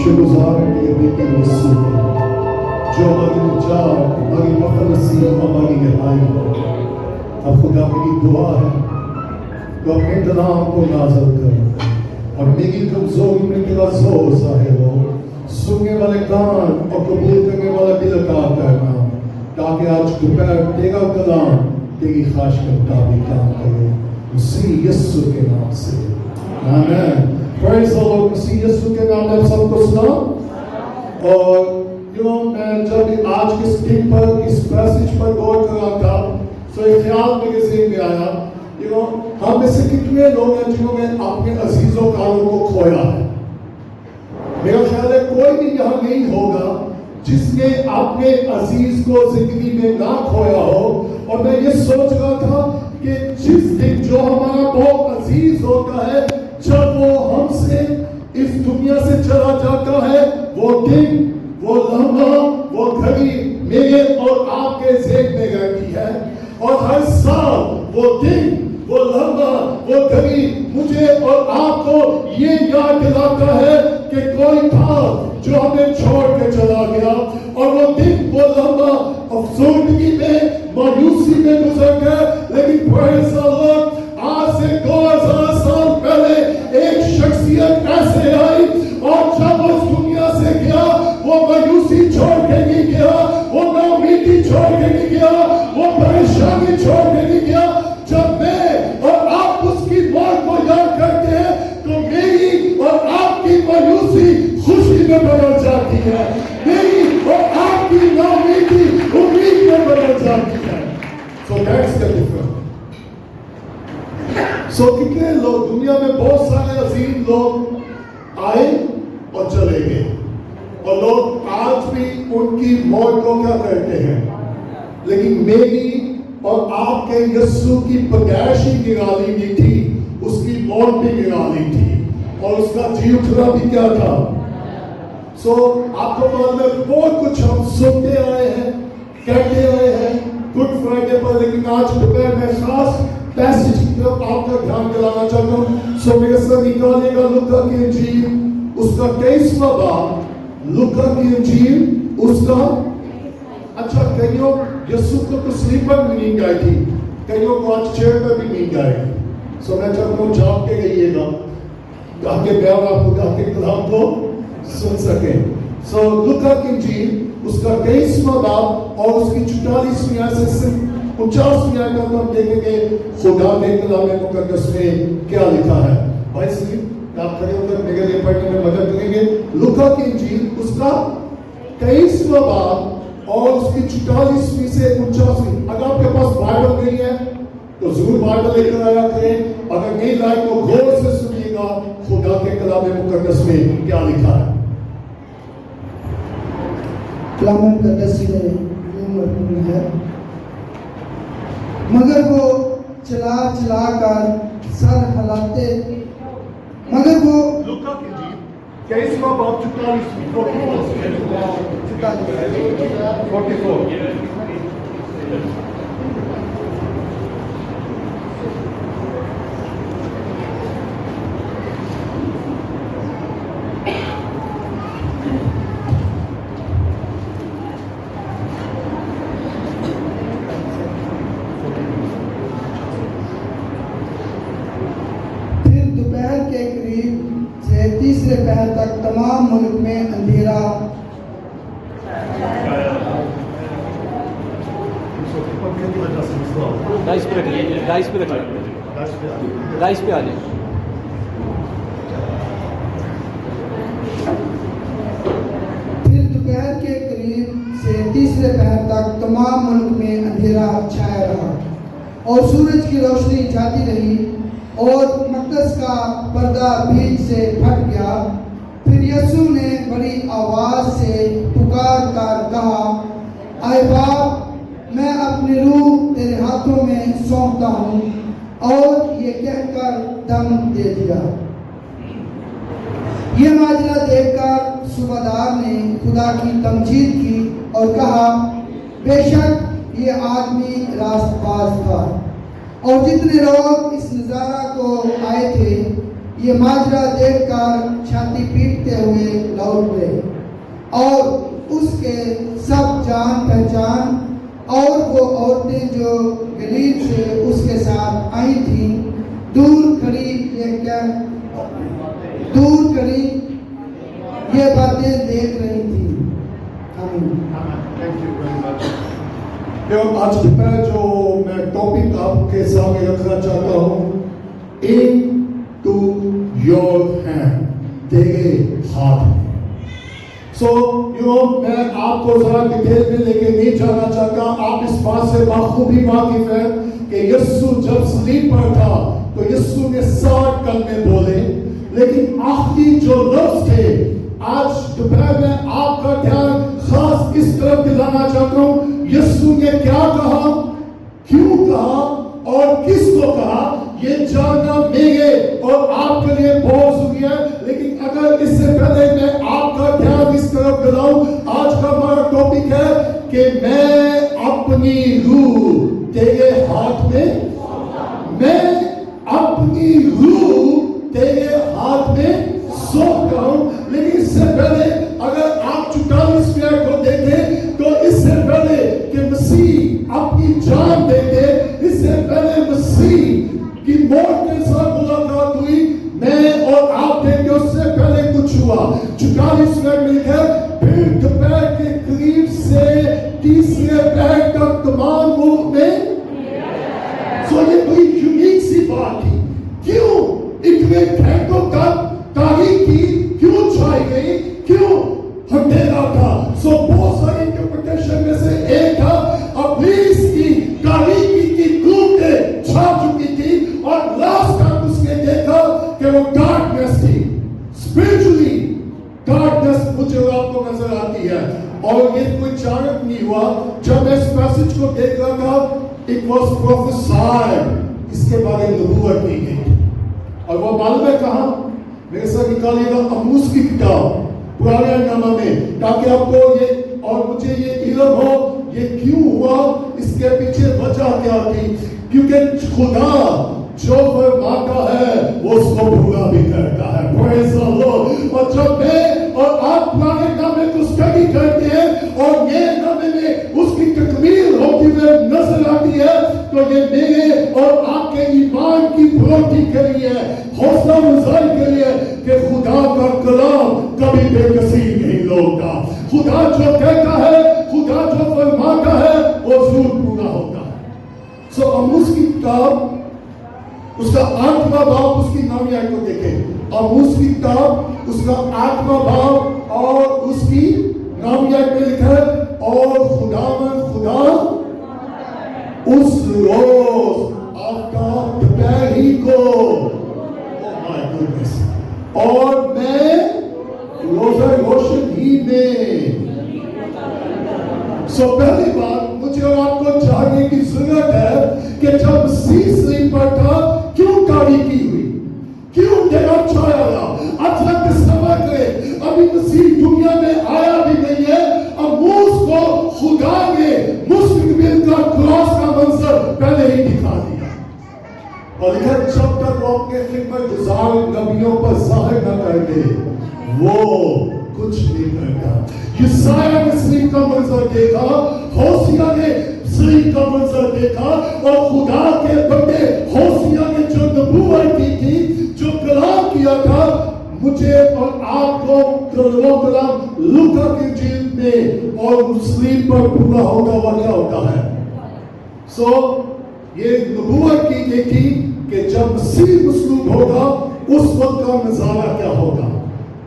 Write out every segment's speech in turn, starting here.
शुक्रगुजार हैं कि बेटी यीशु जो हमारी निजात, हमारी मखलसी, हमारी रिहाई हो। अब खुदा मेरी दुआ है तो अपने कलाम को नाज़िल कर और मेरी कमजोरी में तेरा जोर ज़ाहिर हो। सुनने वाले कान और कबूल करने वाला दिल अता करना, ताकि आज दोपहर तेरा कलाम तेरी ख्वाहिश के मुताबिक काम करे। मसीह यीशु के नाम से आमीन। Praise the Lord। मसीह यीशु के नाम में सबको सलाम। और मैं जब आज के दिन पर इस पैसेज पर गौर कर रहा था तो एक ख्याल मेरे ज़हन में आया, हम में से कितने लोग हैं जिन्होंने अपने अजीजों कारों को खोया है। मेरा ख्याल है कोई भी यहाँ नहीं होगा जिसने अपने अजीज को जिंदगी में ना खोया हो। और मैं ये सोच रहा था कि जिस दिन जो हमारा बहुत अजीज होता है, जब वो हमसे इस दुनिया से चला जाता है, वो दिन, वो लम्हा, वो घड़ी मेरे और आपके ज़हन में रहती है। और हर साल वो दिन, वो लम्हा, वो घड़ी मुझे और आपको ये याद दिलाता है कि कोई था जो हमें छोड़ के चला गया। और वो दिन, वो लम्हा अफसोसगी में, मायूसी में गुजर गया। लेकिन praise the Lord, आज से 2000 साल पहले एक शख्सियत ऐसे आई और जब उस दुनिया से गया, वो मायूसी छोड़ के नहीं गया, वो नाउमीदी छोड़ के नहीं गया, वो परेशानी छोड़ के नहीं गया। जब मैं और आप उसकी मौत को याद करते हैं तो मेरी और आपकी मायूसी खुशी में बदल जाती है, मेरी और आपकी नाउमीदी उम्मीद में बदल जाती है। So that's the difference। So कितने लोग दुनिया में, बहुत सारे अजीम लोग आए और चले गए और लोग आज भी उनकी मौत को क्या करते हैं, लेकिन मेरी और आपके यीशु की पैदाइश ही निराली नहीं थी, उसकी मौत भी निराली थी और उसका जी उठना भी क्या था। सो आपको मालूम है बहुत कुछ हम सुनते आए हैं, कहते आए हैं गुड फ्राइडे पर, लेकिन आज दोपहर में खास पैसेज की तरफ आपका ध्यान दिलाना चाहता हूँ। सो मेरे साथ निकालिएगा लूका की इंजील, उसका 23वां बाब। लूका की इंजील उसका, अच्छा कईयों यीशु को तो स्लीपर में नींद आई थी, कईयों को आज चेयर पर भी नींद आएगी। सो मैं चाहता हूँ जाग के गइएगा ताकि बयान आप खुदा के कलाम को सुन सके। सो लूका की इंजील उसका 23वां बाब और उसकी 44वीं आयत से 49वीं आयत तक हम देखेंगे खुदा के कलाम मुकद्दस में क्या लिखा है। भाई सलीम आप खड़े होकर मेरे लिए पढ़ने में मदद करेंगे। लूका की इंजील उसका 23वां बाब और उसकी 44वीं से 49वीं। अगर आपके पास बाइबल नहीं है तो जरूर बाइबल लेकर आया करें, अगर नहीं लाए तो गौर से सुनिएगा खुदा के कलाम मुकद्दस में क्या लिखा है। कलाम मुकद्दस में मरहूम है, मगर वो चला चला कर सर हिलाते, मगर वो लूका की इंजील 23वां बाब 44वीं 44। के करीब से तीसरे पहर तक तमाम मुल्क में अंधेरा राइस पे आ जाए। फिर दोपहर के करीब से तीसरे पहर तक तमाम मुल्क में अंधेरा छाया रहा और सूरज की रोशनी जाती रही और मकदस का पर्दा बीच से फट गया। फिर यीशु ने बड़ी आवाज से पुकार कर कहा, आए बाप, मैं अपनी रूह तेरे हाथों में सौंपता हूँ। और ये कहकर दम दे दिया। ये माजरा देखकर सूबादार ने खुदा की तमजीद की और कहा, बेशक ये आदमी रास्तबाज था। और जितने लोग इस नज़ारा को आए थे, ये माजरा देखकर छाती पीटते हुए लौट गए और उसके सब जान पहचान और वो औरतें जो गलील से उसके साथ आई थीं दूर खड़ी ये बातें देख रही थी। आमीन। आज दोपहर जो मैं टॉपिक आपके सामने रखना चाहता हूँ, into your hand, तेरे हाथ में। मैं आपको जरा डिटेल में लेके नहीं जाना चाहता। आप इस बात से बाखूबी वाकिफ है कि यीशु जब सलीब पर था तो यीशु ने 60 कलमे बोले, लेकिन आखिरी जो लफ्ज थे, आज दोपहर में आपका ध्यान खास इस तरफ दिलाना चाहता हूँ। यीशु ने क्या कहा, क्यों कहा और किसको कहा, ये जानना मेरे और आपके लिए बहुत जरूरी है। लेकिन अगर इससे पहले मैं आपका ध्यान इस तरफ दिलाऊं, आज का हमारा टॉपिक है कि मैं अपनी रूह तेरे हाथ में, मैं अपनी रूह तेरे हाथ में सौंपता हूं। लेकिन इससे पहले अगर आप 44 मिनट को देखें तो इससे पहले कि मसीह अपनी जान देते, इससे पहले मसीह की मौत के साथ मुलाकात हुई, मैं और आप देखे उससे पहले कुछ हुआ। 44 मिनट में लिखा है, फिर दोपहर के करीब से तीसरे पहर तक तमाम मुल्क में। ये कोई यूनिक सी बात थी। क्यों इतने घंटों तक तारीखी क्यों छाई गई, क्यों अंधेरा था? बहुत सारी इंटरप्रिटेशन में से एक था, अब्लीस की तारीखी की धूप छा चुकी थी और लास्ट तक उसने देखा कि वो डार्कनेस थी। स्पिरिचुअली डार्कनेस मुझे और आपको नजर आती है, और ये कोई अचानक नहीं हुआ। जब मैं इस पैसेज को देख रहा था, इट वॉज प्रोफेसाइड, इसके बारे में नबूवत की गई। और वो मालूम है कहाँ? मेरे साथ निकालिएगा अमूस की किताब पुराने नामा में, ताकि आपको ये और मुझे ये इल्म हो ये क्यों हुआ, इसके पीछे वजह क्या थी। क्योंकि खुदा जो फरमाता है वो उसको पूरा भी करता है। Praise the Lord. और जब मैं और आप पुराने नामे को स्टडी करते हैं और ये नामे में उसकी तकमील होती हुई नजर आती है, तो ये मेरे और आपके ईमान की बढ़ोतरी के लिए, हौसला अफजाई के लिए कि खुदा का कलाम कभी बेकसी नहीं लौटता। खुदा जो कहता है, खुदा जो फरमाता है, वो जरूर पूरा होता है। अमूस की किताब उसका 8वां बाब, उसकी नामिया को देखें। अमूस की किताब उसका 8वां बाब और उसकी नामिया में लिखा है, और खुदा उस रोज आफ्टर दोपहरी को, और मैं रोजा रोशनी में। पहली बात मुझे और आपको जानने की जरूरत है कि जब सलीब पर था, क्यों तारीकी हुई, क्यों अंधेरा छाया रहा? अच्छा समझ गए, अभी मसीह दुनिया में आया भी नहीं है। अमूस को खुदा ने मुस्तकबिल का क्रॉस का मंजर पहले ही दिखा दिया, और लिखा जब तक वो अपने खिदमत गुजार नबियों पर जाहिर न कर दे, वो कुछ नहीं करता। यशायाह ने सलीब का मंजर देखा, होसिया ने सलीब का मंजर देखा, और खुदा के बंदे होसिया ने जो नबूवत की थी, जो कलाम किया था, मुझे और आपको कलाम लूका की इंजील में और सलीब पर पूरा होता हुआ क्या होता है। ये नबूवत की गई थी कि जब मसीह मसलूब होगा उस वक्त का नजारा क्या होगा।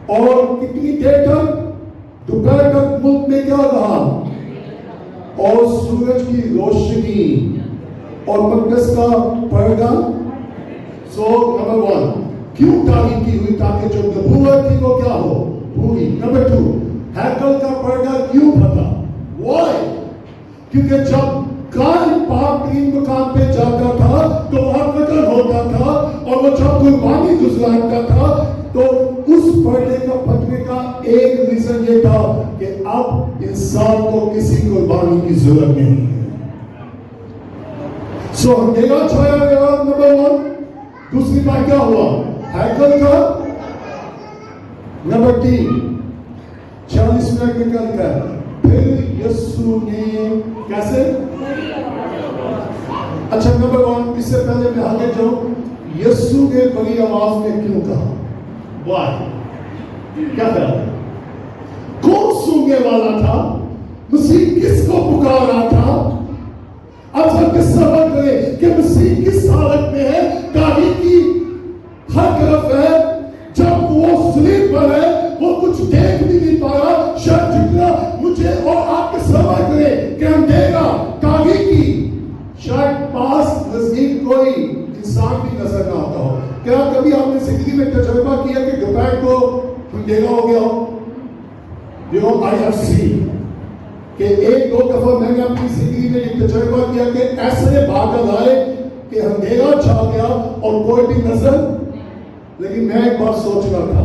और कितनी देर तक? दोपहर तक मुल्क में क्या रहा, और सूरज की रोशनी और मकदस का पर्दा। नंबर 1, क्यों तारीकी हुई? ताकि जो नबूवत थी वो क्या हो, पूरी। नंबर 2, हैकल का पर्दा क्यों फटा? Why? क्योंकि जब कान पाक तीन मुकाम पे जाता था तो वहां कत्ल होता था, और वो जब कुर्बानी गुजराता था तो उस पर्दे का फटने का एक रीजन ये था कि अब इंसान को किसी कुर्बानी की जरूरत नहीं है। अंधेरा छाया गया, नंबर 1। दूसरी बात क्या हुआ? हैकल का नंबर 3 40 मिनट में क्या लिखा है? फिर यीशु ने कैसे? अच्छा, नंबर 1, इससे पहले मैं आगे जाऊं, यीशु ने बड़ी आवाज में क्यों कहा? वाई? क्या ख्याल है? कौन सुनने वाला था? मसीह किसको पुकार रहा था? अब हम किस सबक करें कि मसीह किस हालत में है? गाड़ी की हर तरफ है, जब वो स्लीप पर है, वो कुछ देख भी नहीं पा रहा। शायद जितना मुझे और आपके समझ करें कि हम देगा कागी की, शायद पास नजदीक कोई इंसान भी नजर ना आता हो। क्या कभी आपने जिंदगी में तजुर्बा किया कि दोपहर को अंधेरा हो गया हो? You know, I have seen कि 1-2 दफा मैंने अपनी जिंदगी में ये तजुर्बा किया कि ऐसे बादल आए कि अंधेरा छा गया और कोई भी नजर। लेकिन मैं एक बार सोच रहा था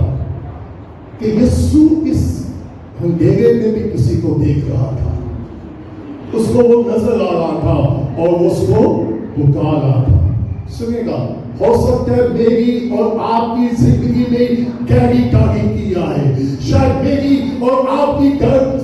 कि यीशु इस अंधेरे में भी किसी को देख रहा था, उसको वो नजर आ रहा था और उसको पुकार रहा था। सुनिएगा, हो सकता है मेरी और आपकी जिंदगी में गहरी तारीकी आए, शायद मेरी और आपकी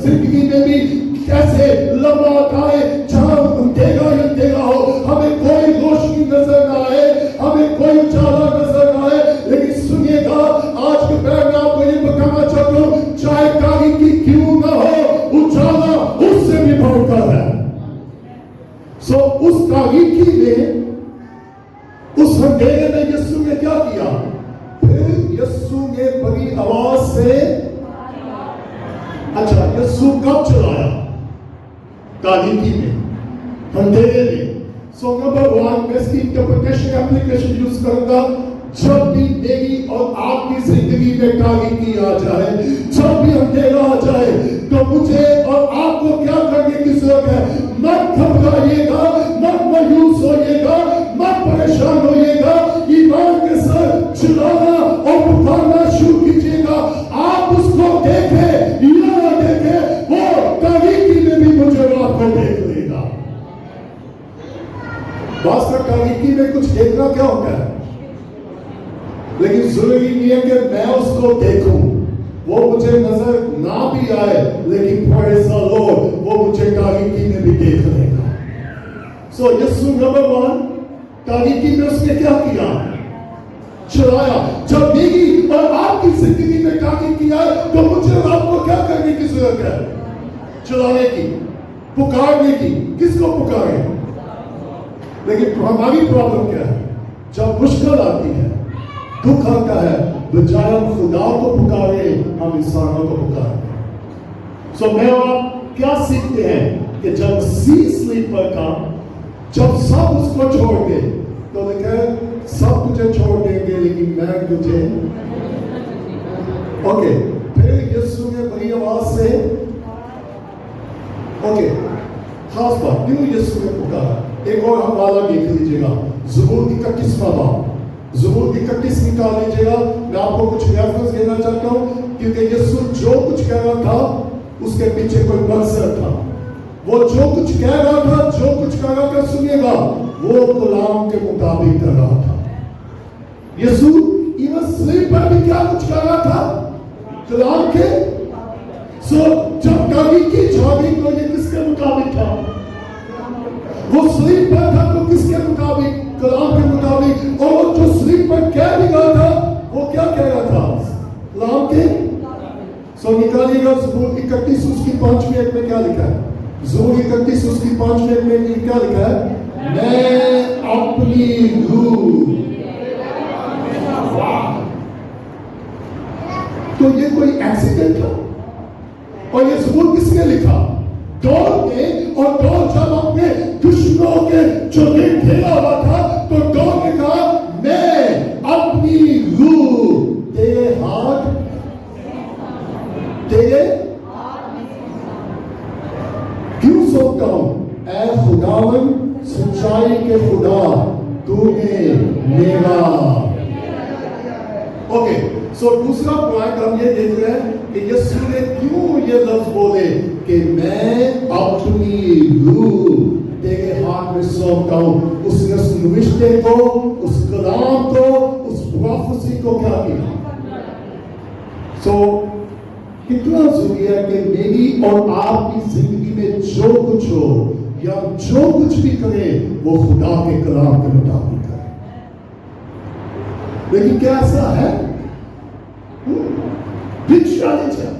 जिंदगी में भी कैसे लम्हा आए जहां अंधेरा ही अंधेरा हो, हमें कोई रोशनी नजर ना आए, हमें कोई उजाला नजर ना आए। लेकिन सुनिएगा, आज के पैर में आपको ये बताना चाहता हूं, चाहे तारीकी क्यों ना हो, उजाला उससे भी बढ़कर है। सो उस तारीकी में, उस अंधेरे में यीशु ने क्या किया? फिर यीशु ने बड़ी आवाज से, अच्छा, यीशु कब चलाया? तारीकी में, अंधेरे में। सो नंबर 1, मैं इसकी इंटरप्रिटेशन एप्लीकेशन यूज करूंगा। जब भी मेरी और आपकी जिंदगी में तारीकी आ जाए, जब भी अंधेरा आ जाए, तो मुझे और आपको क्या करने की जरूरत है? मत घबराइएगा, मत मायूस होइएगा, मत परेशान होइएगा, ईमान के साथ चिल्लाना और पुकारना शुरू कीजिएगा। आप उसको देखें या ना देखें, वो तारीकी में भी मुझे और आपको देख लेगा। वास्तव में तारीकी में कुछ देखना क्या होता है, लेकिन जरूरी नहीं है कि मैं उसको देखूं, वो मुझे नजर ना भी आए, लेकिन praise the Lord, वो मुझे तारीकी में भी देख लेगा। सो यीशु नंबर 1, तारीकी में उसने क्या किया? चलाया। जब मेरी और आपकी जिंदगी में तारीकी आए, तो मुझे और आपको क्या करने की जरूरत है? चलाने की, पुकारने की। किसको पुकारे? लेकिन हमारी प्रॉब्लम क्या है? जब मुश्किल आती है, दुख आता है, बजाय हम खुदा को पुकारे, हम इंसानों को पुकारे। सो मैं और आप क्या सीखते हैं कि जब स्लीपर का, जब सब उसको छोड़ दे, तो लिखा है सब तुझे छोड़ देंगे लेकिन मैं तुझे। ओके, फिर यीशु ने बड़ी आवाज से, ओके, खास बात, क्यों यीशु ने पुकारा? एक और हवाला देख लीजिएगा, ज़बूर 31वां बाब, ज़बूर 31 निकाल लीजिएगा। मैं आपको कुछ रेफरेंस देना चाहता हूँ, क्योंकि यीशु जो कुछ कह रहा था उसके पीछे कोई मकसद था। वो जो कुछ कह रहा था, जो कुछ कह रहा था, सुनिएगा, वो कलाम के मुताबिक कर रहा था। यीशु इवन स्लीप पर भी क्या कुछ कर रहा था? कलाम के। सो जब गाड़ी की झाड़ी, तो ये किसके मुताबिक था? वो स्लीप पर था तो किसके मुताबिक? कलाम के मुताबिक। और जो स्लीप पर कह भी रहा था, वो क्या कह रहा था? कलाम के। सो निकालिएगा ज़बूर 31 उसकी 5वीं आयत में क्या लिखा है? ज़बूर 31 उसकी 5वीं आयत में क्या लिखा है? मैं अपनी रूह। तो ये कोई एक्सीडेंट था? और ये ज़बूर किसने लिखा? दौड़ ने, और दौड़ जब अपने दुश्मनों के जो घेरा हुआ था, तो दौड़ ने कहा, मैं अपनी रूह तेरे हाथ, तेरे क्यों सौंपता हूं? ऐ खुदावन, सच्चाई के खुदा, तूने मेरा। ओके, सो दूसरा पॉइंट हम ये देख रहे हैं कि यीशु ने क्यों ये लफ्ज बोले कि मैं अपनी रूह तेरे हाथ में सौंपता हूं। उसने उस रिश्ते को, उस कलाम को, उस प्रोफेसी को क्या किया? सो कितना जरूरी है कि मेरी और आपकी जिंदगी में जो कुछ हो या जो कुछ भी करें वो खुदा के कलाम के मुताबिक करें। लेकिन क्या ऐसा है? बिग चैलेंज है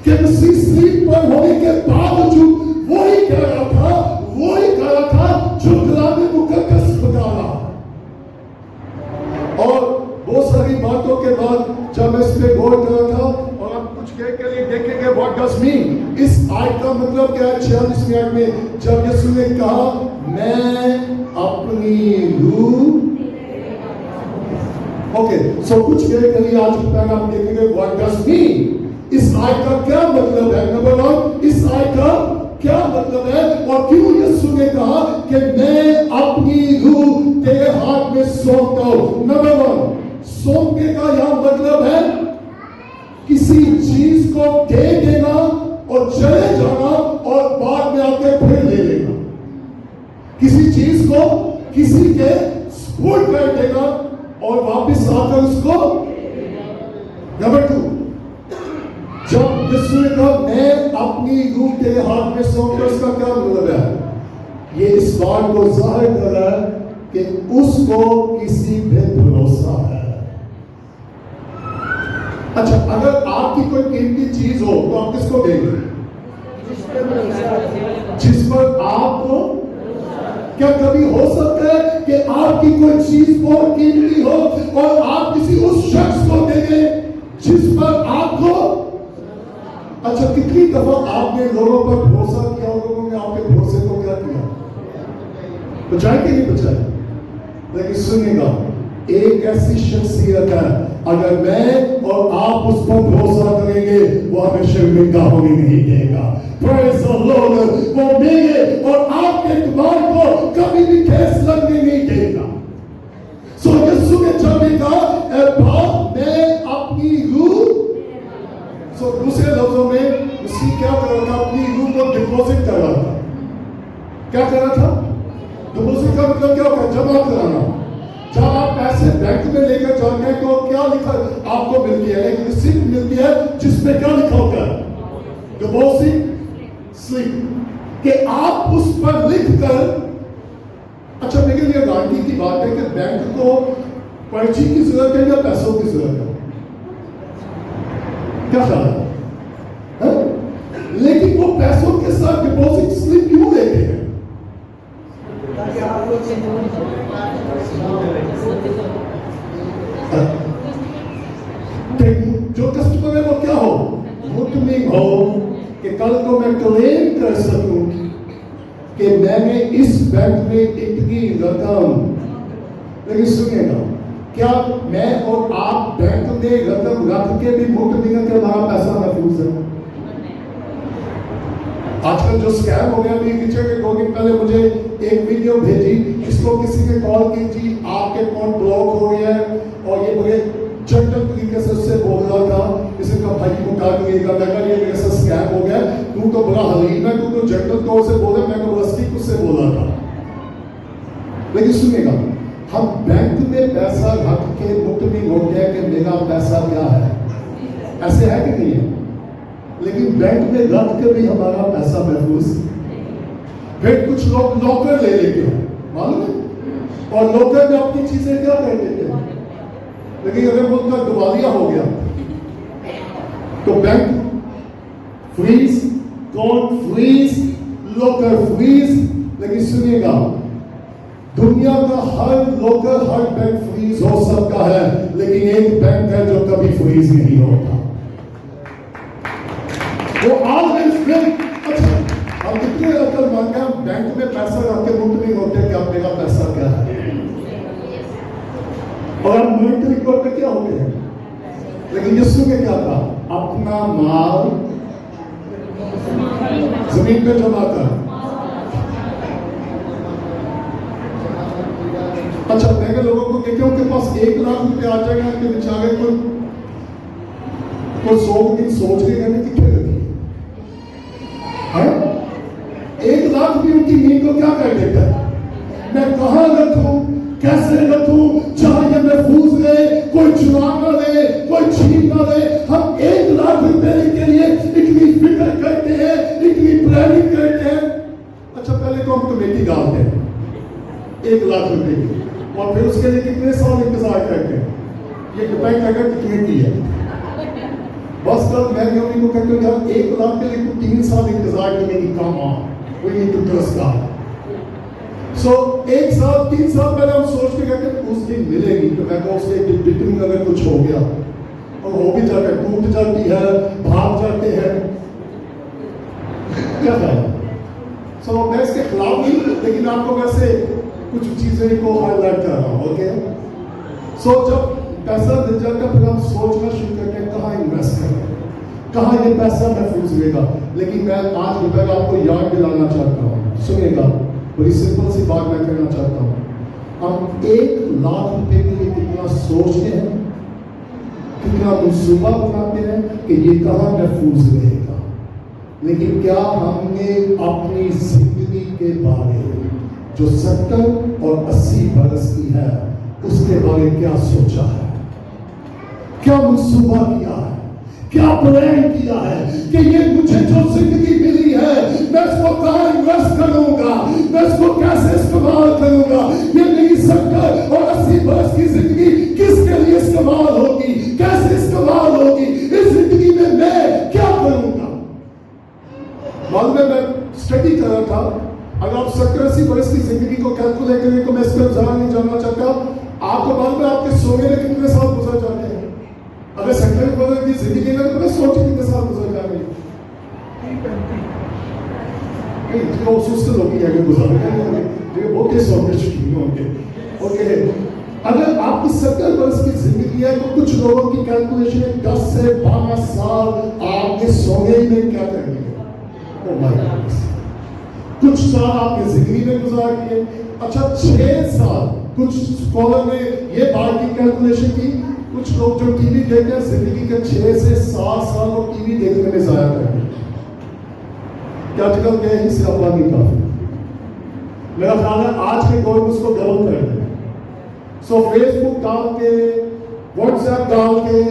कि मसीह स्लीप पर होने के बावजूद वही कह रहा था जो कलाम मुकद्दस बता रहा। और बहुत सारी बातों के बाद जब मैं इस पे गौर कर रहा था और आप कुछ देर के लिए देखेंगे व्हाट डज मीन, इस आयत का मतलब क्या है। 46 मिनट में जब यीशु ने कहा मैं अपनी रूह, ओके, सो कुछ देर के लिए आज पहले आप देखेंगे व्हाट डज मीन, इस आयत का क्या मतलब है। नंबर 1, इस आयत का क्या मतलब है और क्यों यीशु ने कहा कि मैं अपनी रूह तेरे हाथ में सौंपता हूं। नंबर 1, सौंपने का यह मतलब है किसी चीज को दे देना और चले जाना और बाद में आके फिर ले लेना। किसी चीज को किसी के स्पुर्द कर देना और वापस आकर उसको। नंबर 2, जब यीशु ने कहा मैं अपनी रूह तेरे हाथ में सौंपता हूं, इसका क्या मतलब है? ये इस बात को जाहिर कर रहा है कि उसको किसी पे भरोसा है। अच्छा, अगर आपकी कोई कीमती चीज हो तो आप किसको देंगे? जिस पर आपको। क्या कभी हो सकता है कि आपकी कोई चीज बहुत कीमती हो और आप किसी उस शख्स को देंगे जिस पर आपको। अच्छा, कितनी दफा आपने लोगों पर भरोसा किया और लोगों ने आपके भरोसे को क्या किया? बचाए कि नहीं बचाए? लेकिन सुनिएगा, एक ऐसी शख्सियत है अगर मैं और आप उस पर भरोसा करेंगे वो हमें शर्मिंदा होने नहीं देगा। Praise the Lord, वो मेरे और आपके इत्मीनान को कभी भी ठेस लगने नहीं देगा। सो यीशु ने जब कहा बाप मैं अपनी रूह, सो दूसरे लफ्जों में मसीह क्या कर रहा था? अपनी रूह को डिपॉजिट कर रहा था। क्या कर रहा था? डिपॉजिट का मतलब क्या होता है? जमा कराना। जब आप पैसे बैंक में लेकर जाते हैं तो क्या लिखा आपको मिलती है? एक रिसीप्ट मिलती है जिसमें क्या लिखा होता है? डिपॉजिट स्लिप, कि आप उस पर लिख कर। अच्छा, मेरे लिए गारंटी की बात है कि बैंक को पर्ची की जरूरत है या पैसों की जरूरत है? क्या ख्याल है? लेकिन वो पैसों के साथ डिपॉजिट स्लिप क्यों लेते हैं? जो कस्टमर है वो क्या हो? मुतमिन हो कि कल को मैं क्लेम कर सकूं कि मैंने इस बैंक में इतनी रकम। लेकिन सुनिएगा, क्या मैं और आप बैंक में रकम रख के भी मुतमिन के हमारा पैसा महफूज है? आजकल जो स्कैम हो गया, अभी पीछे के 2 दिन पहले मुझे एक वीडियो भेजी, इसको किसी ने कॉल की जी आपके अकाउंट ब्लॉक हो गया है और ये बड़े जटिल तरीके से उससे बोल रहा था। इसे कहा भाई को कहा मैं कहा ये मेरे साथ स्कैम हो गया, तू तो बड़ा हलीम है, तू तो जटिल तौर से बोले, मैं तो रस्ती उससे बोला था। लेकिन सुनिएगा, हम बैंक में पैसा रख के मुतमिन हो गया कि मेरा पैसा क्या है, ऐसे है कि नहीं है? लेकिन बैंक में रख के भी हमारा पैसा महफूज। फिर कुछ लोग लॉकर ले लेते हैं, मालूम है, और लॉकर में अपनी चीजें क्या कर देते हैं। लेकिन अगर वो उनका दिवालिया हो गया तो bank freeze, account freeze, locker freeze. लेकिन सुनिएगा, दुनिया का हर लॉकर, हर बैंक फ्रीज हो सकता है, लेकिन एक बैंक है जो कभी फ्रीज नहीं होता, वो ऑलवेज बैंक। अच्छा, हम कितने अकलमंद हैं, हम बैंक में पैसा रख के मुक्त नहीं होते कि अब मेरा पैसा क्या है। और हम मॉनिटरी कोड पे क्या होते हैं? लेकिन यीशु ने क्या कहा? अपना माल जमीन पे जमा कर। अच्छा, मैंने लोगों को देखा उनके पास 1 लाख रुपया आ जाएगा कि बेचारे को 100 दिन सोच के करने की क्या रहती है? 1 लाख भी उनकी नींद को क्या कर देता है? मैं कहाँ रखूं, कैसे रखूं, जहां ये महफूज रहे, कोई चुरा ना ले, कोई छीन ना ले। हम لیے اتنی فکر کرتے ہیں, اتنی پلاننگ کرتے ہیں. اچھا پہلے تو ہم کمیٹی ڈالتے ہیں 1 لاکھ روپے کی, اور پھر اس کے لیے کتنے سال انتظار کرتے ہیں, یہ ڈپینڈ کرتا ہے کتنے کی ہے. بس کل میں نے انہیں کو کہتے ہیں یار 1 لاکھ کے لیے 3 سال انتظار کرنے کی کام آ, we need to trust God. So 1 سال 3 سال پہلے ہم سوچ کے کہتے ہیں اس دن ملے گی, تو میں کہا اس کے ڈپٹنگ اگر کچھ ہو گیا اور ہو بھی جاتا ہے, ٹوٹ جاتی ہے, بھاگ جاتے ہیں, کیا کریں. سو میں اس کے خلاف نہیں, لیکن آپ کو ویسے کچھ چیزیں کو ہائی لائٹ کر رہا ہوں. اوکے, سو جب پیسہ مل جاتا ہے پھر ہم سوچنا شروع کرتے ہیں کہاں انویسٹ کریں, کہاں یہ پیسہ محفوظ ہوئے گا. لیکن میں آج روپے آپ کو یاد دلانا چاہتا ہوں, سنیے گا, بڑی سمپل سی بات میں کہنا چاہتا ہوں. ہم 1 لاکھ روپے کے لیے کتنا سوچتے ہیں, کتنا منصوبہ بناتے ہیں کہ یہ کہاں محفوظ رہے گا, لیکن کیا ہم نے اپنی زندگی کے بارے جو 70 اور 80 برس کی ہے اس کے بارے کیا سوچا ہے, کیا منصوبہ کیا ہے, کیا پلان کیا ہے کہ یہ مجھے جو زندگی ملی ہے میں اس کو کہاں انویسٹ کروں گا, میں اس کو کیسے استعمال کروں گا, یہ میری 70 اور 80 برس کی زندگی کس کے لیے استعمال ہوگی, کیسے استعمال ہوگی, اس زندگی میں میں کیا کروں گا. معلوم میں اسٹڈی کر رہا تھا, اگر آپ 70-80 برس کی زندگی کو کیلکولیٹ کریں تو میں اس کا زیادہ نہیں جاننا چاہتا, آپ کو معلوم ہے آپ کے سونے میں کتنے سال گزر جاتے ہیں. اگر 70 برس کی زندگی میں تو میں سوچ کتنے سال گزر جائیں گے, جو سست لوگ ہیں گزار گئے بہت ہی سوچ چکی ہوں گے. اوکے, اگر آپ کی 70 برس کی زندگی ہے تو کچھ لوگوں کی کیلکولیشن ہے 10 سے 12 سال آپ کے سونے میں کیا کریں گے. کچھ سال آپ کی زندگی میں گزار کیے. اچھا 6 سال, کچھ اسکالر نے یہ بات کی کیلکولیشن کی, کچھ لوگ جو ٹی وی دیکھتے ہیں زندگی کے 6 سے 7 سال وہ ٹی وی دیکھنے میں ضائع کرتے ہیں. کہ آج کل گئے ہی سے اللہ نہیں کافی. میرا خیال ہے آج کے دور میں اس کو ڈبل کر دیں. سو فیس بک ڈال کے, واٹس ایپ ڈال کے,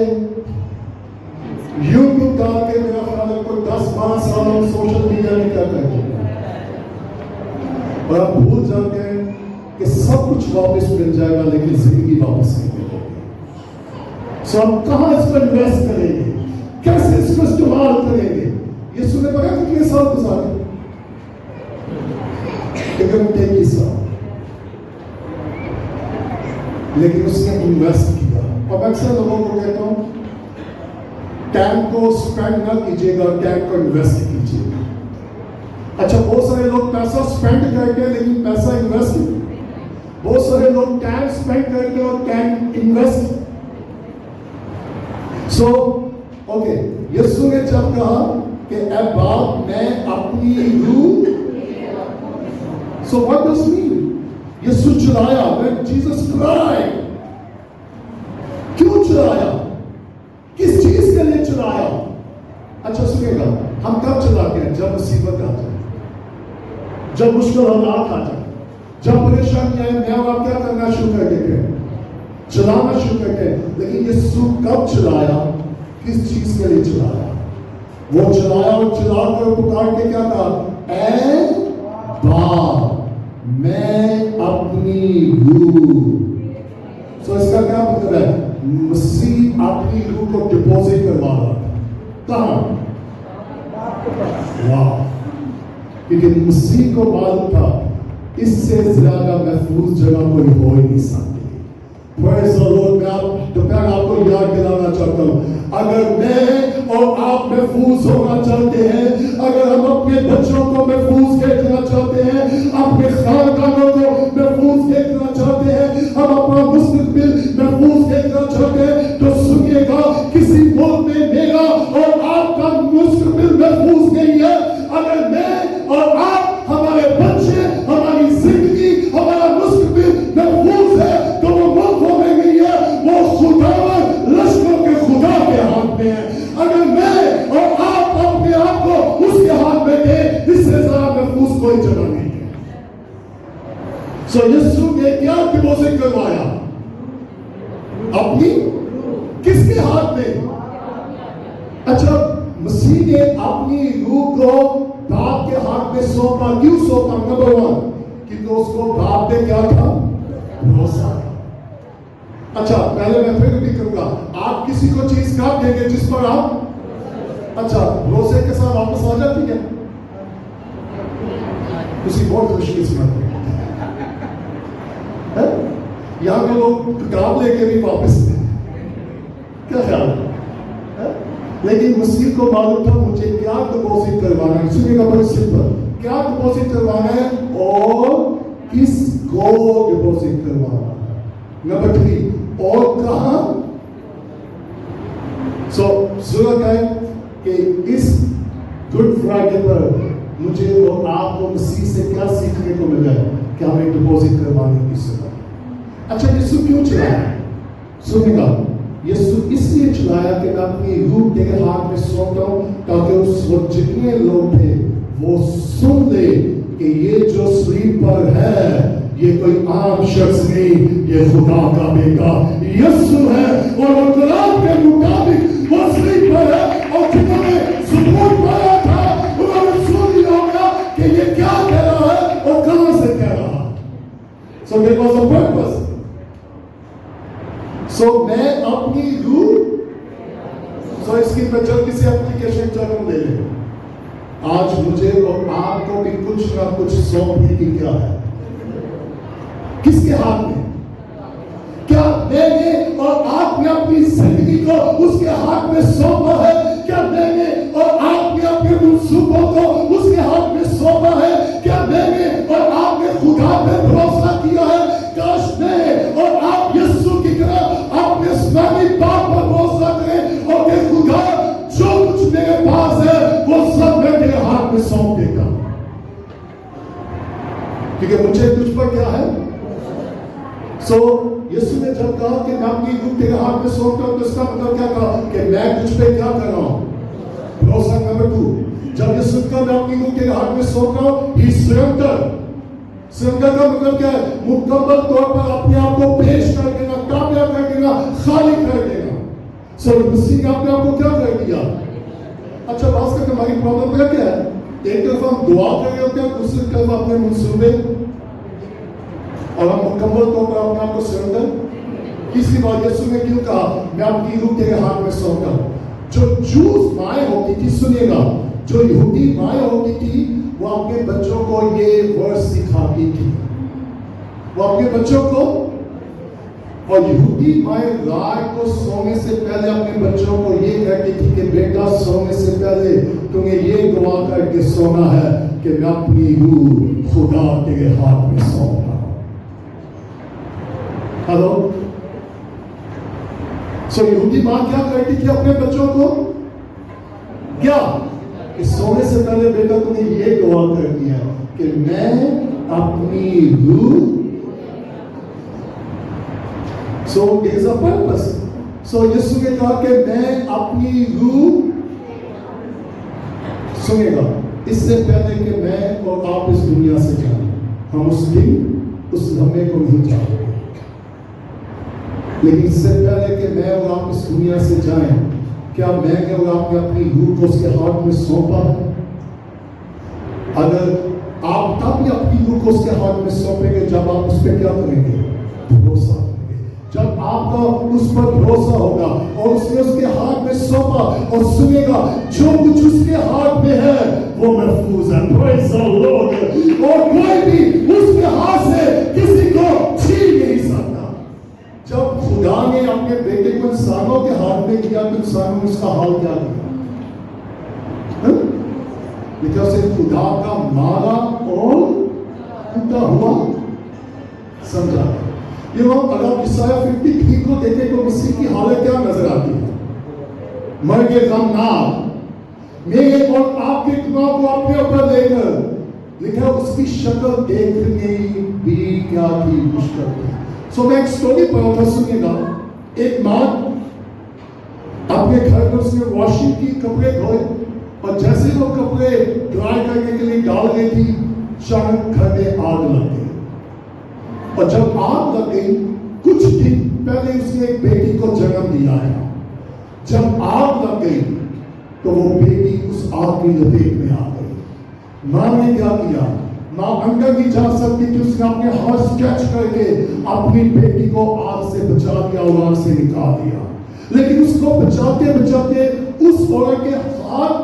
یوٹیوب ڈال کے, میرا خیال ہے کوئی 10-12 سال ہم سوشل میڈیا میں کیا کرتے ہیں, اور آپ بھول جاتے ہیں کہ سب کچھ واپس مل جائے گا لیکن زندگی واپس نہیں ملے گی. سو ہم کہاں اس پر انویسٹ کریں گے, کیسے اس کو استعمال کریں گے. یہ سنے پڑا کتنے سال گزارے, 21 سال, لیکن اس نے انویسٹ کیا. اور میں اکثر لوگوں کو کہتا ہوں ٹائم کو اسپینڈ نہ کیجیے گا, ٹائم کو انویسٹ کیجیے گا. اچھا بہت سارے لوگ پیسہ اسپینڈ کرتے ہیں لیکن پیسہ انویسٹ نہیں. بہت سارے لوگ ٹائم اسپینڈ کرتے ہیں اور ٹائم انویسٹ. سو اوکے, یسوع نے جب کہا کہ اے باپ میں اپنی روح, سو واٹ ڈز مین, یسوع چلایا, when Jesus cried, کیوں چلایا, کس چیز کے لیے چلایا. اچھا سنیے گا, ہم کب چلاتے ہیں, جب مصیبت آ جائے, جب مشکل حالات آ جائے, جب پریشانی آئے, میں اور آپ کیا کرنا شروع کر دیتے ہیں, چلانا شروع کرتے ہیں. لیکن یسوع کب چلایا, کس چیز کے لیے چلایا. وہ چلایا اور چلا کر پکار کے کیا کہا, اے باپ میں اپنی روح. سو اس کا کیا مطلب ہے, مسیح اپنی روح کو ڈپوزٹ کروا رہا تھا. کہاں, واہ, کیونکہ مسیح کو معلوم تھا اس سے زیادہ محفوظ جگہ کوئی ہو ہی نہیں سکتی. Praise the Lord. میں دوپہر آپ کو یاد دلانا چاہتا ہوں, اگر میں اور آپ محفوظ ہونا چاہتے ہیں, اگر ہم اپنے بچوں کو محفوظ دیکھنا چاہتے ہیں, اپنے خاندانوں کو محفوظ دیکھنا چاہتے ہیں, ہم اپنا مستقبل محفوظ دیکھنا چاہتے ہیں, تو سنیے گا کسی ملک میں میرا اور آپ کا مستقبل محفوظ نہیں ہے. اگر میں اور آپ, ہمارے بچے, ہماری زندگی, ہمارا مستقبل محفوظ ہے تو وہ ملکوں میں نہیں ہے, وہ خداوند لشکروں کے خدا کے ہاتھ میں ہے. اگر میں اور آپ اپنے آپ کو اس کے ہاتھ میں دیں, اس سے زیادہ محفوظ کوئی جگہ نہیں ہے. سو یسوع نے کیا ڈپوزٹ کروایا, اپنی کس کے ہاتھ میں. اچھا مسیح अपनी रूह को बाप के हाथ में सौंपा। क्यों सौंपा? नंबर 1, क्योंकि उसको बाप पे क्या था? भरोसा। अच्छा, पहले मैं फिर भी कहूंगा, आप किसी को चीज कब देंगे जिस पर आप, अच्छा, भरोसे के साथ वापस आ जाती है? किसी बहुत खुशकिस्मत है, यहाँ के लोग किताब लेके भी वापस नहीं, क्या ख्याल है? लेकिन मसीह को मालूम था मुझे क्या डिपॉजिट करवाना है। सुनिएगा, बड़ी सिंपल, क्या डिपॉजिट करवाना है और किसको डिपॉजिट करवाना है। नंबर 3, और कहां। जरूरत है कि इस गुड फ्राइडे पर मुझे और आपको मसीह से क्या सीखने को मिला है कि हमें डिपॉजिट करवाने की जरूरत। अच्छा, यीशु क्यों चलाया? सुनिएगा, यीशु इसलिए चलाया कि मैं अपनी रूह तेरे हाथ में सौंपता हूं ताकि उस वक्त जितने लोग थे वो सुन ले कि ये जो स्लीप पर है ये कोई आम शख्स नहीं, ये खुदा का बेटा यीशु है। और वो कलाम के मुताबिक वो स्लीप पर है, और जिन्होंने सबूत पाया था उन्होंने सुन लिया होगा कि ये क्या कह रहा है और कहां से कह रहा है। So there was a purpose. So मैं अपनी रूह, so इसकी मैं जल्दी से एप्लीकेशन जरूर ले लें। आज मुझे और आपको भी कुछ ना कुछ सौंपने की क्या है? किसके हाथ में? क्या मैंने और आपने अपनी जिंदगी को उसके हाथ में सौंपा है? क्या मैंने और आपने अपने मंसूबों को उसके हाथ में सौंपा है? क्या मैंने और आपने खुदा पे भरोसा किया है? काश मैं और आप यीशु की तरह अपने स्वामी बाप पर भरोसा करें और कि खुदा जो कुछ मेरे पास है वो सब मैं तेरे हाथ में सौंप देगा, क्योंकि मुझे तुझ पर क्या है। यीशु ने जब कहा कि मैं अपनी रूह तेरे हाथ में सौंपता हूं, तो इसका मतलब क्या कहा? कि मैं तुझ पे क्या कर रहा हूं? भरोसा। नंबर 2, जब यीशु का मैं अपनी रूह तेरे हाथ में सौंप रहा हूं, ही सरेंडर। सरेंडर का मतलब क्या है? मुकम्मल तौर पर अपने आप को पेश कर देना, कामयाब कर देना, खाली कर देना। मसीह ने अपने आप को क्या कर दिया? अच्छा, बात करके हमारी प्रॉब्लम क्या है? एक तरफ हम दुआ कर रहे होते हैं, दूसरी तरफ अपने मंसूबे, और हम मुकम्मल तौर पर अपने आप को सरेंडर। तीसरी बात यीशु ने क्यों कहा मैं अपनी रूह तेरे हाथ में सौंपता हूं? जो जूस माएँ होती थी, सुनिएगा, जो यहूदी माएँ होती थी वो अपने बच्चों को ये वर्स सिखाती थी, वो अपने बच्चों को, और यहूदी माएँ रात को सोने से पहले अपने बच्चों को ये कहती थी कि बेटा सोने से पहले तुम्हें ये दुआ करके सोना है कि मैं अपनी रूह खुदा तेरे हाथ में सौंपता हूं। हेलो। यहूदी मां क्या करती थी अपने बच्चों को? क्या कि सोने से पहले बेटा तुम्हें ये दुआ करनी है कि मैं अपनी रूह, there is a purpose. यीशु ने कहा कि मैं अपनी रूह, सुनिएगा, इससे पहले कि मैं और आप इस दुनिया से जाएं, हम उस दिन उस लम्हे को नहीं चाहते, लेकिन इससे पहले कि मैं और आप इस दुनिया से जाएं, क्या मैं और आपने अपनी रूह को उसके हाथ में सौंपा है? अगर आप तब भी अपनी रूह को उसके हाथ में सौंपेंगे जब आप उस पर क्या करेंगे? भरोसा करेंगे। जब आपका उस पर भरोसा होगा और उसने उसके हाथ में सौंपा, और सुनेगा जो कुछ उसके हाथ में है वो महफूज है। Praise the Lord। और कोई भी उसके हाथ से किसी को छीन नहीं सकता। जब खुदा ने अपने बेटे को इंसानों के हाथ में किया तो इंसानों ने उसका हाल क्या किया? लेकिन उसे खुदा का मारा और टूटा हुआ समझा। ये वक्त अगर इसाया 53 को देखें तो मसीह की हालत क्या नजर आती है? मर के गमनाक, मेरे और आपके गुनाह को अपने ऊपर लेकर, लिखा उसकी शक्ल देखने भी क्या थी, मुश्किल थी। मैं एक स्टोरी पढ़ा था, सुनिएगा। एक माँ अपने घर में उसने वॉशिंग की, कपड़े धोए, और जैसे वो कपड़े ड्राई करने के लिए डाल गई थी, अचानक घर में आग लग गई। और जब आग लग गई, कुछ दिन पहले उसने एक बेटी को जन्म दिया है। जब आग लग गई तो वो बेटी उस आग की लपेट में आ गई। माँ ने क्या किया? माँ अंदर नहीं जा सकती थी, उसने अपने हाथ स्ट्रेच करके अपनी बेटी को आग से बचा दिया और आग से निकाल दिया। लेकिन उसको बचाते बचाते उस औरत के हाथ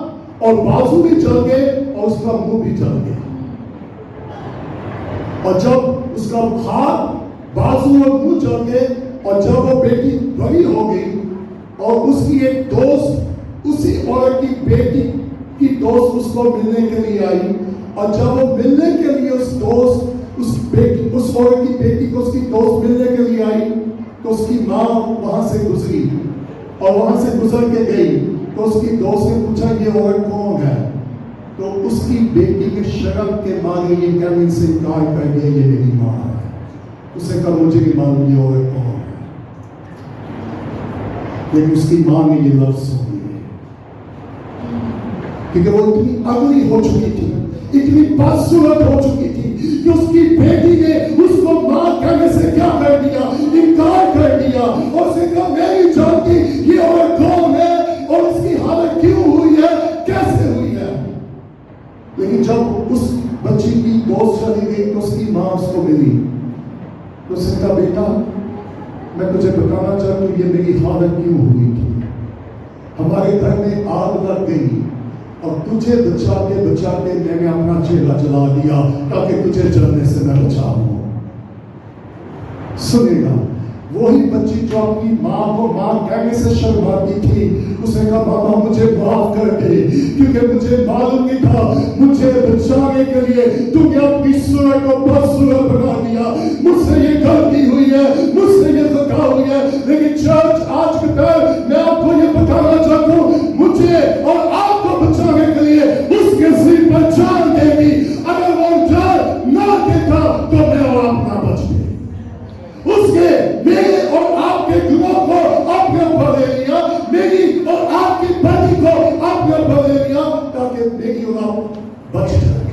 और बाजू भी जल गए और उसका मुंह भी जल गया। और जब उसका हाथ, बाजू और मुंह जल गए और जब वो बेटी बड़ी हो गई और उसकी एक दोस्त, उसी औरत की बेटी की दोस्त उसको मिलने के लिए आई, और जब वो मिलने के लिए उस औरत की बेटी को उसकी दोस्त मिलने के लिए आई, तो उसकी माँ वहां से गुजरी और वहां से गुजर के गई। तो उसकी दोस्त ने पूछा ये औरत कौन है? तो उसकी बेटी के शर्म के मारे ये कहने से इनकार कर दिया ये मेरी माँ है। उसने कहा मुझे नहीं मालूम ये औरत कौन है, लेकिन उसकी माँ ने ये लफ्ज सुन लिए, क्योंकि वो इतनी अगली हो चुकी थी, इतनी बदसूरत हो चुकी थी कि उसकी बेटी ने उसको माँ कहने से क्या कर दिया? इनकार कर दिया। और उसने कहा मैं नहीं जानती ये औरत कौन है और इसकी हालत क्यों हुई है, कैसे हुई है। लेकिन जब उस बच्ची की दोस्त चली गई तो उसकी माँ उसको मिली, तो उसने कहा बेटा मैं तुझे बताना चाहती हूँ ये मेरी हालत क्यों हुई थी। हमारे घर में आग लग गई और तुझे बचाते बचाते मैंने अपना चेहरा जला दिया ताकि तुझे जलने से मैं बचाऊं। सुनेगा, वही बच्ची जो अपनी माँ को माँ कहने से शर्माती थी, उसने कहा मामा मुझे माफ कर दे, क्योंकि मुझे मालूम नहीं था, मुझे बचाने के लिए तुमने अपनी सूरत को बदसूरत बना दिया। मुझसे ये गलती हुई है, मुझसे ये खता हुई है। लेकिन चर्च आज के दिन मैं आपको ये बताना चाहता हूँ, मुझे और आपको बचाने के लिए उसके सिर पर जान देगी। अगर वो जान ना देता तो मैं और आप ना बचते। उसके मेरे और आपके गुनाह को अपने ऊपर ले लिया, मेरी और आपकी बदी को अपने ऊपर ले लिया ताकि मेरी और आप बच जाए।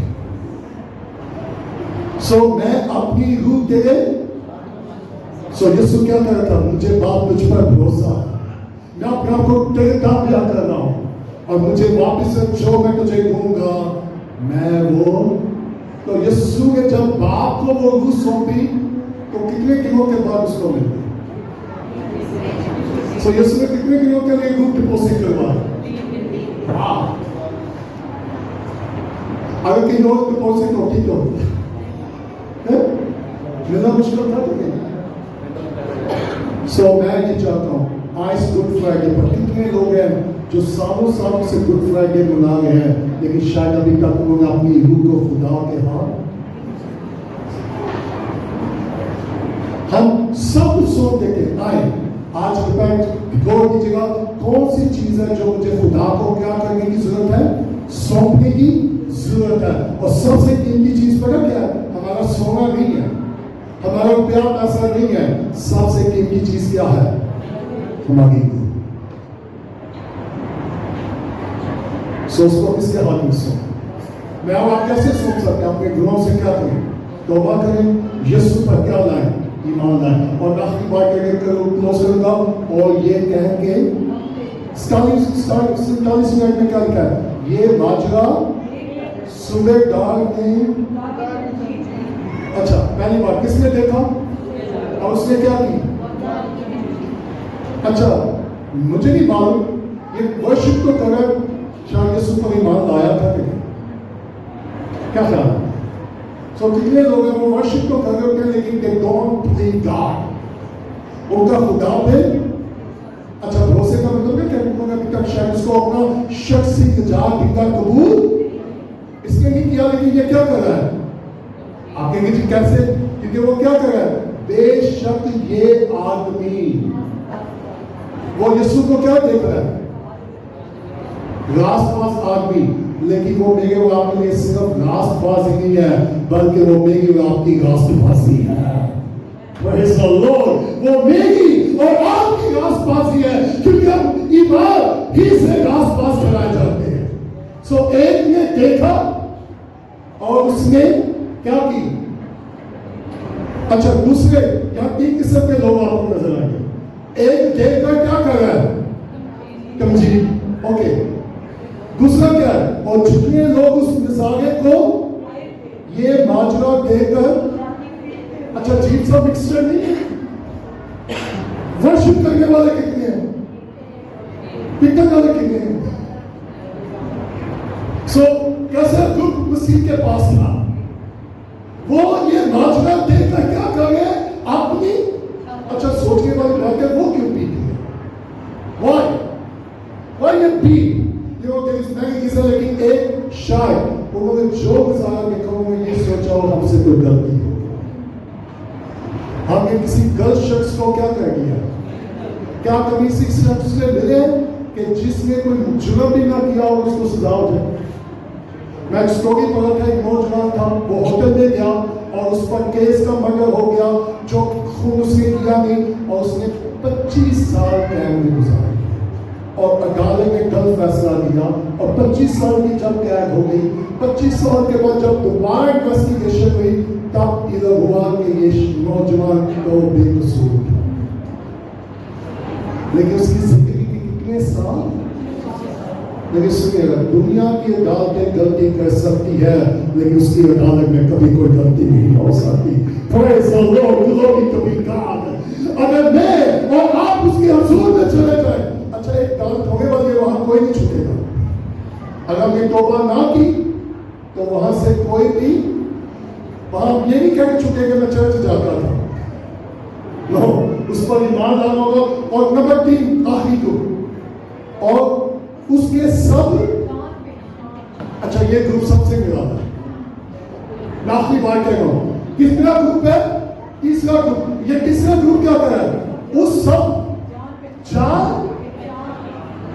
सो मैं अपनी रूह तेरे यीशु क्या कह रहा था? मुझे बाप तुझ पर भरोसा है, मैं अपने आप को तेरे काम दिया कर रहा हूं और मुझे वापस से जो मैं तुझे दूंगा मैं वो। तो यीशु ने जब बाप को वो रूह सौंपी तो कितने दिनों के बाद उसको मिल गई? सो यीशु ने कितने दिनों के लिए रूह डिपॉजिट करवाया? हाँ, अगर कहीं रोज डिपॉजिट होती तो मिलना मुश्किल था। सो मैं ये चाहता हूँ आज गुड फ्राइडे पर कितने लोग हैं जो सालों सालों से गुड फ्राइडे मना रहे हैं, लेकिन शायद अभी तक उन्होंने अपनी रूह को खुदा के हाथ। हम सब सोच देते आए आज गौर कीजिएगा कौन सी चीज है जो मुझे खुदा को क्या करने की जरूरत है, सौंपने की जरूरत है। और सबसे कीमती चीज पता क्या है? हमारा सोना नहीं है, हमारा प्यार ऐसा नहीं है। सबसे कीमती चीज क्या है? हमारी रूह। सो उसको किसके हाथ में सो? मैं और आप कैसे सोच सकते हैं? अपने गुनाहों से क्या करें? तौबा करें, यीशु पर क्या लाएं? ईमान लाएं। और आखिरी बात क्लोज करूंगा और ये कह के 47 मिनट में क्या लिखा है? ये माजरा सुबह डाल में। अच्छा, पहली बार किसने देखा और उसने क्या की? अच्छा, मुझे नहीं मालूम ये वर्शिप तो कर शायद यीशु पर ईमान लाया था कि क्या ख्याल? सो कितने लोग हैं वो वर्शिप तो कर रहे होते हैं लेकिन दे डोंट बिलीव गॉड। उनका खुदा पे अच्छा भरोसे का मतलब है कि उन्होंने अभी तक शायद उसको अपना शख्सी निजात दिखा कबूल इसने नहीं किया। लेकिन ये क्या कर रहा है? आप कहेंगे जी कैसे? क्योंकि वो क्या कर रहा है? बेशक ये आदमी वो यीशु को क्या देख रहा है? रास्तबाज आदमी, लेकिन वो मेरे और आपके लिए सिर्फ रास्तबाजी नहीं है बल्कि वो मेरी और आपकी रास्तबाजी है। Praise the Lord, वो मेरी और आपकी रास्तबाजी है क्योंकि हम ईमान ही से रास्तबाज कराए जाते हैं। सो एक ने देखा और उसने क्या की? अच्छा, दूसरे क्या 3 किस्म के लोग आपको नजर आएंगे। एक देखकर क्या कर रहा है? तमजीद। ओके, दूसरा क्या है और जितने लोग उस नजारे को ये माजरा देखकर, अच्छा अजीब सा मिक्सचर नहीं है, वर्शिप करने वाले कितने हैं, पिटने वाले कितने हैं। सो कैसा दुख मसीह के पास था, वो ये माजरा देखकर क्या करे अपनी, अच्छा सोचने वाली बात है वो क्यों पीती है, why ये पी, ये वो कि इस महंगी चीजें, लेकिन एक शायद उन्होंने जो गुजारा देखा उन्होंने ये सोचा और हमसे कोई गलती हो, हमने किसी गलत शख्स को क्या कर दिया, क्या कभी इसी शख्स से मिले कि जिसने कोई जुर्म भी ना किया और उसको सजा हो जाए। मैं स्टोरी पढ़ा था, एक नौजवान था, वो होटल में गया और उस पर केस का मर्डर हो गया, जो खून उसने किया नहीं, और उसने 25 साल कैद में गुजारे और अदालत ने कल फैसला दिया और 25 साल की जब कैद हो गई, 25 साल के बाद जब दोबारा इन्वेस्टिगेशन हुई तब इधर हुआ कि ये नौजवान तो बेकसूर था, लेकिन उसकी जिंदगी के कितने साल, लेकिन सुनिएगा, दुनिया की अदालतें गलती कर सकती है लेकिन उसकी अदालत में कभी कोई गलती नहीं हो सकती। Praise the Lord, glory to God। अगर मैं और आप उसके हुजूर में चले जाए, अच्छा एक अदालत होने वाली है, वहां कोई नहीं छूटेगा। अगर हमने तौबा ना की तो वहां से कोई भी, वहां ये नहीं कह के छूटेगा मैं चर्च जाता था, नो, उस पर ईमान डालना होगा। और नंबर 3 आखिरी को, और उसके सब, अच्छा ये ग्रुप सबसे मिला था, मैं आखिरी बात कह रहा हूं, कितना ग्रुप है, तीसरा ग्रुप, ये तीसरा ग्रुप क्या कर रहा है, उस सब चार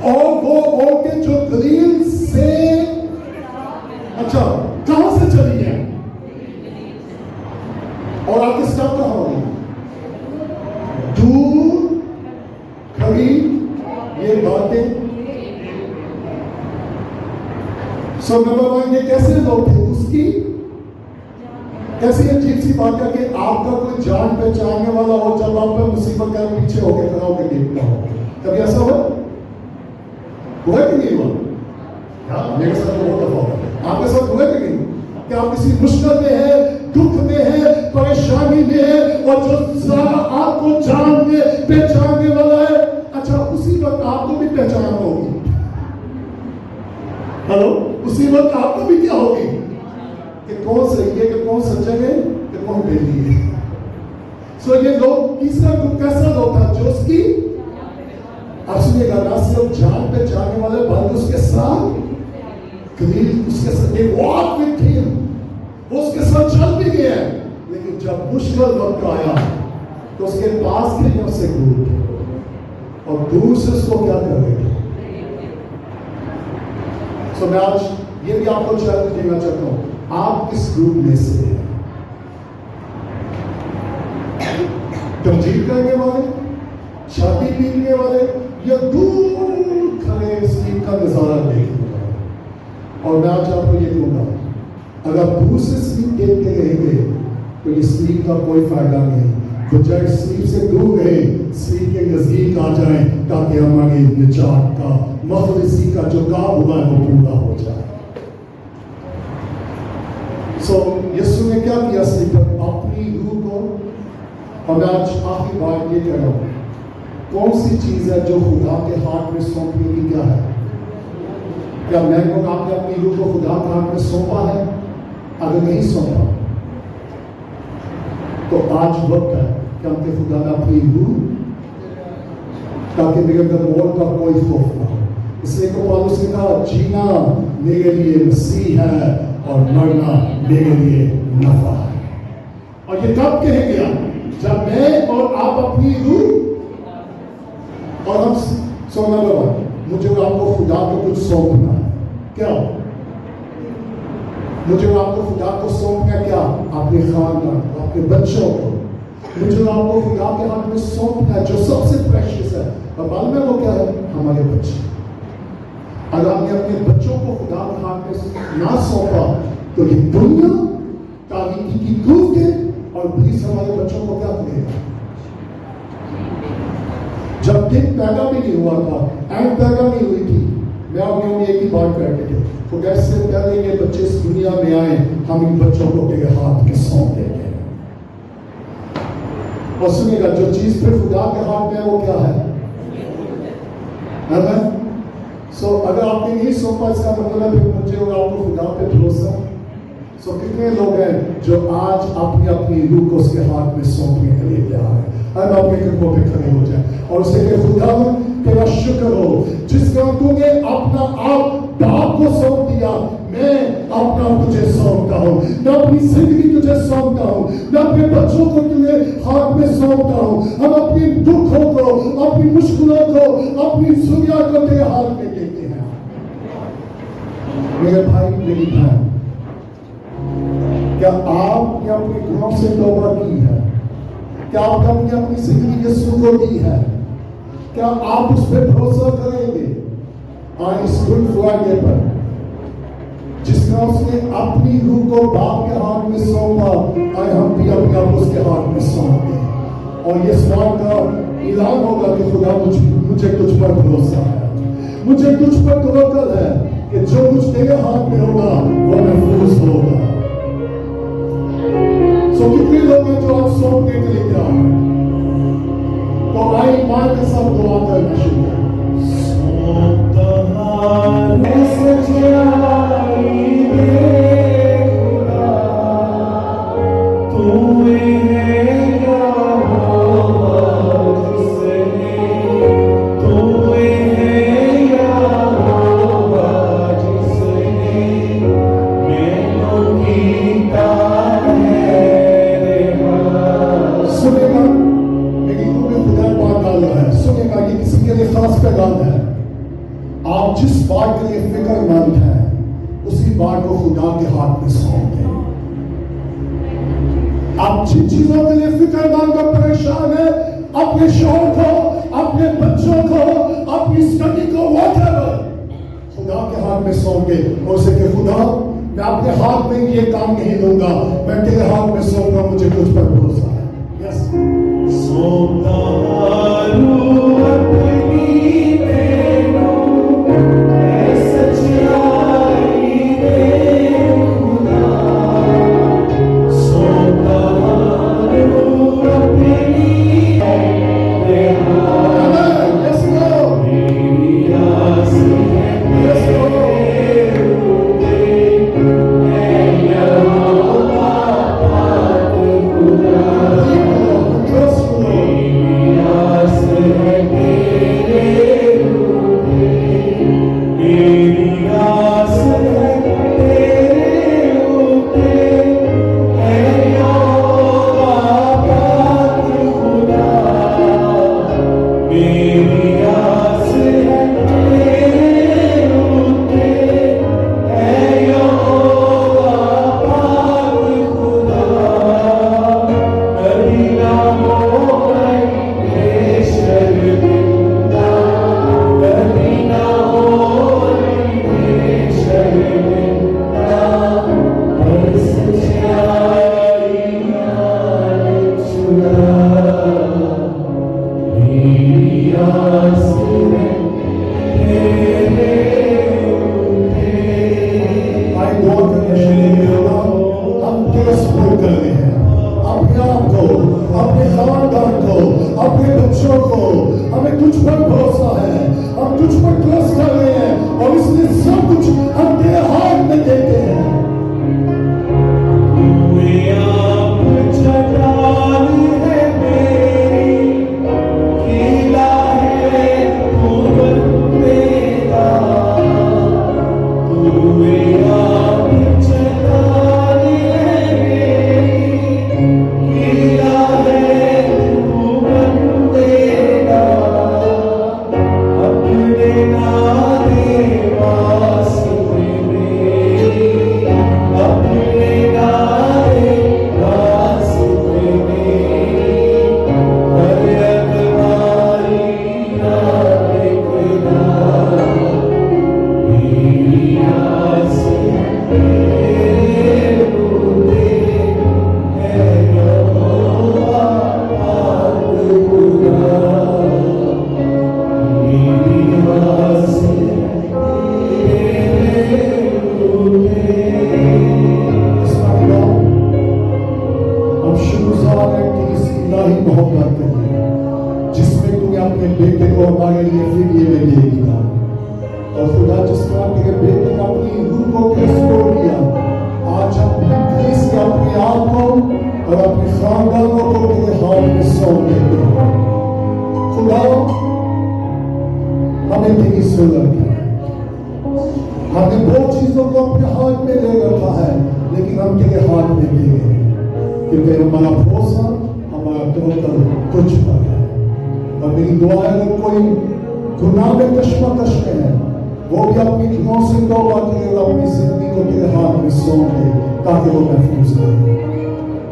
और वो औरतें जो गलील से, अच्छा कहां से चली है और आपके स्टाफ कहां होगी, दूर खड़ी ये बातें। सो नंबर 1 ये कैसे लोग थे, उसकी कैसी अजीब सी बात है कि आपका कोई जान पहचानने वाला हो, जब आप पर मुसीबत का पीछे होकर खड़ा होकर देखता हो, कभी ऐसा हुआ कि नहीं हुआ? हाँ, मेरे साथ बहुत दफा हुआ, आपके साथ हुआ कि नहीं कि आप किसी मुश्किल में है, दुख में है, परेशानी में है और जो सारा आपको जानने पहचानने वाला है, अच्छा उसी वक्त आपको भी पहचान होगी, हेलो, उसी वक्त आपको भी क्या होगी कि कौन सही है, कि कौन सच्चा है, कि कौन बेली है। सो ये लोग, तीसरा ग्रुप कैसा लोग था, जो उसकी, आप सुनिएगा, ना सिर्फ जान पे जाने वाले बल्कि उसके साथ करीब, उसके साथ एक वॉक विद हिम, वो उसके साथ चल भी गए, लेकिन जब मुश्किल वक्त आया तो उसके पास थे या उससे दूर थे, और दूर से उसको क्या कर रहे थे। सो मैं आज ये भी आपको चैलेंज देना चाहता हूं, आप किस ग्रुप में से हैं, तंजीर करने वाले, छाती पीटने वाले, या दूर खड़े स्लीप का नजारा देखने वाले। और मैं आज आपको ये कहूंगा, अगर दूर से स्लीप देखते रहेंगे तो ये स्लीप का कोई फायदा नहीं, बजाय स्लीप से दूर रहे, स्लीप के नजदीक आ जाएं ताकि हमारी निजात का, मखलिसी का जो काम हुआ है वो पूरा हो जाए। सो यीशु ने क्या किया स्लीप पर, अपनी रूह को, और मैं आज आखिरी बात ये कह रहा हूं, कौन सी चीज है जो खुदा के हाथ में सौंपने की क्या है, क्या मैं कहूँ आपने अपनी रूह को खुदा के हाथ में सौंपा है? अगर नहीं सौंपा तो आज वक्त है कि हमके खुदा में अपनी रूह, ताकि मेरे अंदर मौत का कोई खौफ ना हो। इसलिए तो पौलुस ने कहा, जीना मेरे लिए मसीह है और मरना मेरे लिए नफा है। और ये कब कहेंगे आप, जब मैं और आप अपनी रूह, और हम सो नंबर 1, मुझे आपको खुदा को कुछ सौंपना है, क्या मुझे आपको खुदा को सौंपना, क्या अपने खानदान, अपने बच्चों को, मुझे आपको खुदा के हाथ में सौंपना है जो सबसे प्रेशियस है, और मालूम है वो क्या है, हमारे बच्चे। अगर आपने अपने बच्चों को खुदा के हाथ में ना सौंपा तो ये दुनिया तारीकी की धूप के और पुलिस हमारे बच्चों को क्या करेगा। जब दिन पैदा भी नहीं हुआ था, एंड पैदा नहीं हुई थी, मैं अपने में एक ही बात करते थे, तो कैसे पहले ये बच्चे इस दुनिया में आए, हम इन बच्चों को तेरे हाथ में सौंप देते हैं। और सुनिएगा, जो चीज फिर खुदा के हाथ में है वो क्या है? सो अगर आपने नहीं सौंपा, इसका मतलब है मुझे और आपको खुदा पे भरोसा। सो कितने लोग हैं जो आज अपनी अपनी रूह को उसके हाथ में सौंपने के लिए तैयार है? हम अपने कंधों पे खड़े हो जाए और उसे कहे, खुदा तेरा शुक्र हो जिसका तूने अपना आप बाप को सौंप दिया, मैं अपना तुझे सौंपता हूँ, मैं अपनी जिंदगी तुझे सौंपता हूँ, मैं अपने बच्चों को तुझे हाथ में सौंपता हूँ। हम अपने दुखों को, अपनी मुश्किलों को, अपनी दुनिया को तेरे हाथ में देते हैं। मेरे भाई मेरी बहन, क्या आपने अपने गुनाहों से तौबा की है? क्या आपने अपनी जिंदगी यीशु को दी है? क्या आप उस पर भरोसा करेंगे? आज इस गुड फ्राइडे पर जिसका उसने अपनी रूह को बाप के हाथ में सौंपा, आए हम भी अपने आप उसके हाथ में सौंप दें और ये बात का ऐलान होगा कि खुदा मुझे तुझ पर भरोसा है, मुझे तुझ पर तवक्कुल है कि जो कुछ तेरे हाथ में होगा वो महफूज होगा। सो कितने लोग हैं जो आज सौंपने के लिए तैयार हैं? तो आई ईमान के साथ दुआ करना शुरू करें। आप जिस बात के लिए फिक्रमंद हैं उसी बात को खुदा के हाथ में सौंप दें। आप जिन चीजों के लिए फिक्रमंद और परेशान है, अपने शौहर को, अपने बच्चों को, अपनी स्टडी को, खुदा के हाथ में सौंप दे और उसे कि खुदा मैं अपने हाथ में ये काम नहीं लूंगा, मैं तेरे हाथ में सौंप रहा हूं, मुझे तुझ पर भरोसा है। यस, अपने नारे वास्ते में خاندانوں کو تیرے ہاتھ میں سونپ دیتے ہیں خدا ہمیں تیری ضرورت ہے ہم نے بہت چیزوں کو اپنے ہاتھ میں لے رکھا ہے لیکن ہم تیرے ہاتھ میں دے گئے کیونکہ ہمارا بھروسہ ہمارا توکل تجھ پر ہے اور میری دعا ہے اگر کوئی گناہ میں کشمکش میں ہے وہ بھی اپنی گناہوں سے توبہ کرے اور اپنی زندگی کو تیرے ہاتھ میں سونپ دے تاکہ وہ محفوظ رہے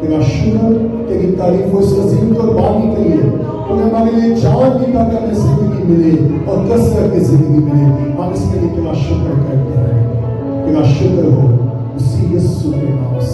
تیرا شکر تیری تعریف و اس عظیم قربانی کے لیے انہیں ہمارے لیے جان کی طاقت میں زندگی ملے اور کثرت کی زندگی ملے ہم اس کے لیے تیرا شکر کرتے ہیں تیرا شکر ہو اسی یسوع کے نام سے